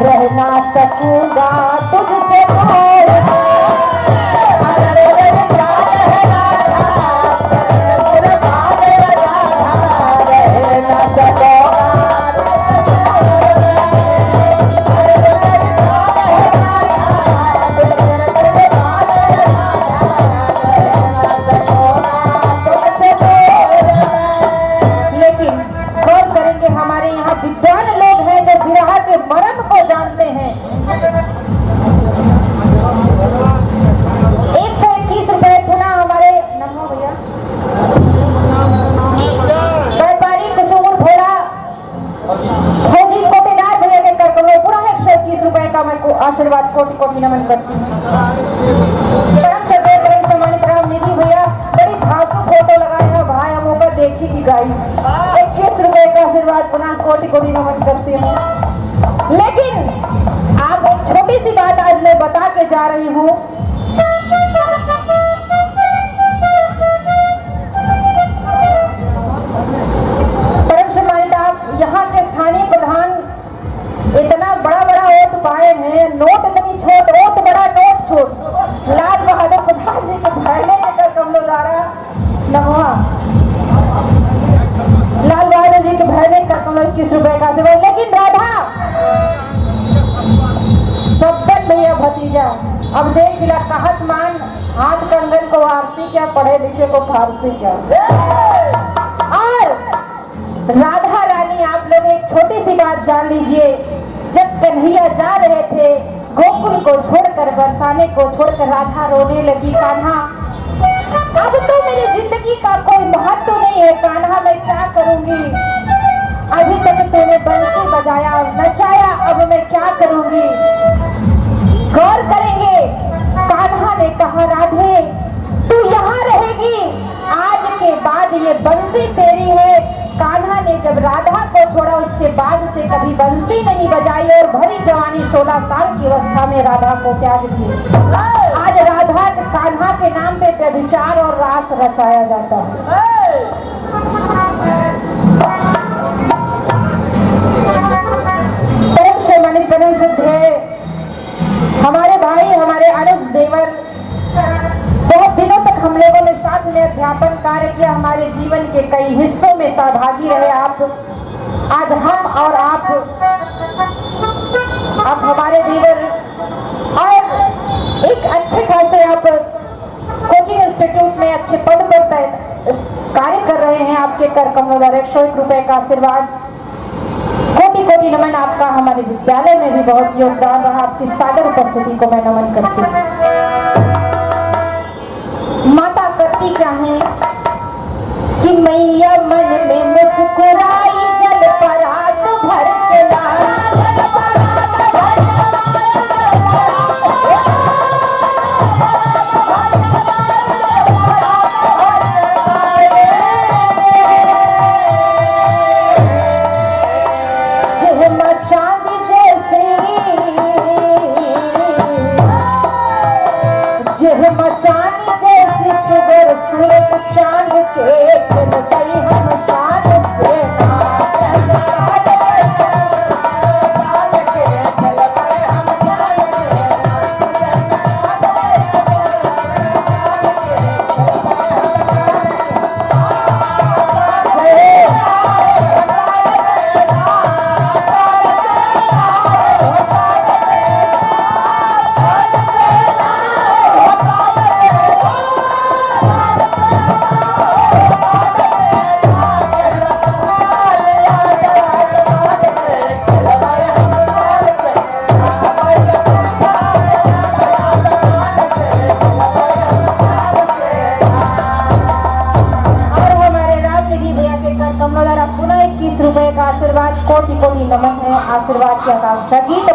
रह ना सकूंगा तुझसे दूर, हमारे यहाँ विद्वान लोग हैं जो विरह के मर्म को जानते हैं। 121 रुपए पुनः हमारे नमो भैया व्यापारी कुसुम भोला फौजी कोटेदार भैया के कर करो पूरा 121 रुपए का मैं आशीर्वाद कोटि कोटि नमन करती हूँ। परम श्रद्धेय परम सम्मानित राम निधि भैया बड़ी धांसू फोटो लगाए हैं भाई, हम होकर देखी की गाई 21 रुपए का आशीर्वाद पुनः कोटि कोटि नमन करती हूँ। लेकिन आप एक छोटी सी बात आज मैं बता के जा रही हूँ। परम सम्मानित आप यहाँ के स्थानीय प्रधान इतना बड़ा बड़ा वोट पाए हैं, नोट इतनी छोट, वोट बड़ा नोट छोट। लाल बहादुर प्रधान जी के भरने के कर कमलों द्वारा नमवा लाल बहादुर जी के भरने का कमल 21 रुपए का सेवा। लेकिन राधा शब्दन भैया भतीजा अब देख लिया कहत मान हाथ कंगन को आरसी क्या, पढ़े लिखे को फारसी क्या। और राधा रानी आप लोग एक छोटी सी बात जान लीजिए, जब कन्हैया जा रहे थे गोकुल को छोड़कर, बरसाने को छोड़कर, राधा रोने लगी कान्हा अब तो मेरी जिंदगी का कोई महत्व नहीं है, कान्हा मैं क्या करूंगी, अभी तक तूने बंसी बजाया नचाया, अब मैं क्या करूंगी। गौर करेंगे कान्हा ने कहा राधे तू यहाँ रहेगी, आज के बाद ये बंसी तेरी है। कान्हा ने जब राधा को छोड़ा उसके बाद से कभी बंसी नहीं बजाई और भरी जवानी 16 साल की अवस्था में राधा को त्याग दी। आज राधा कान्हा के नाम पे व्यभिचार और रास रचाया जाता है। परम सम्मानित परम श्रद्धेय हमारे भाई हमारे अनुज देवर, बहुत दिनों तक हम लोगों ने साथ में अध्यापन कार्य किया, हमारे जीवन के कई हिस्सों में सहभागी रहे आप। आज हम और आप हमारे देवर और एक अच्छे खासे आप कोचिंग इंस्टीट्यूट में अच्छे पद पर कार्य कर रहे हैं। आपके कर कमलों द्वारा 101 रुपए का आशीर्वाद कोटि कोटि नमन। आपका हमारे विद्यालय में भी बहुत योगदान रहा, आपकी सादर उपस्थिति को मैं नमन करती हूँ। माता करती क्या है कि मैया मन में मुस्कुराई जल परात भर के लाई, मचानी जैसी सुगर सूरत चांद के खिल गई हम शान से पुनः 21 रुपए का आशीर्वाद कोटि कोटि नमन है। आशीर्वाद की आकांक्षा गीत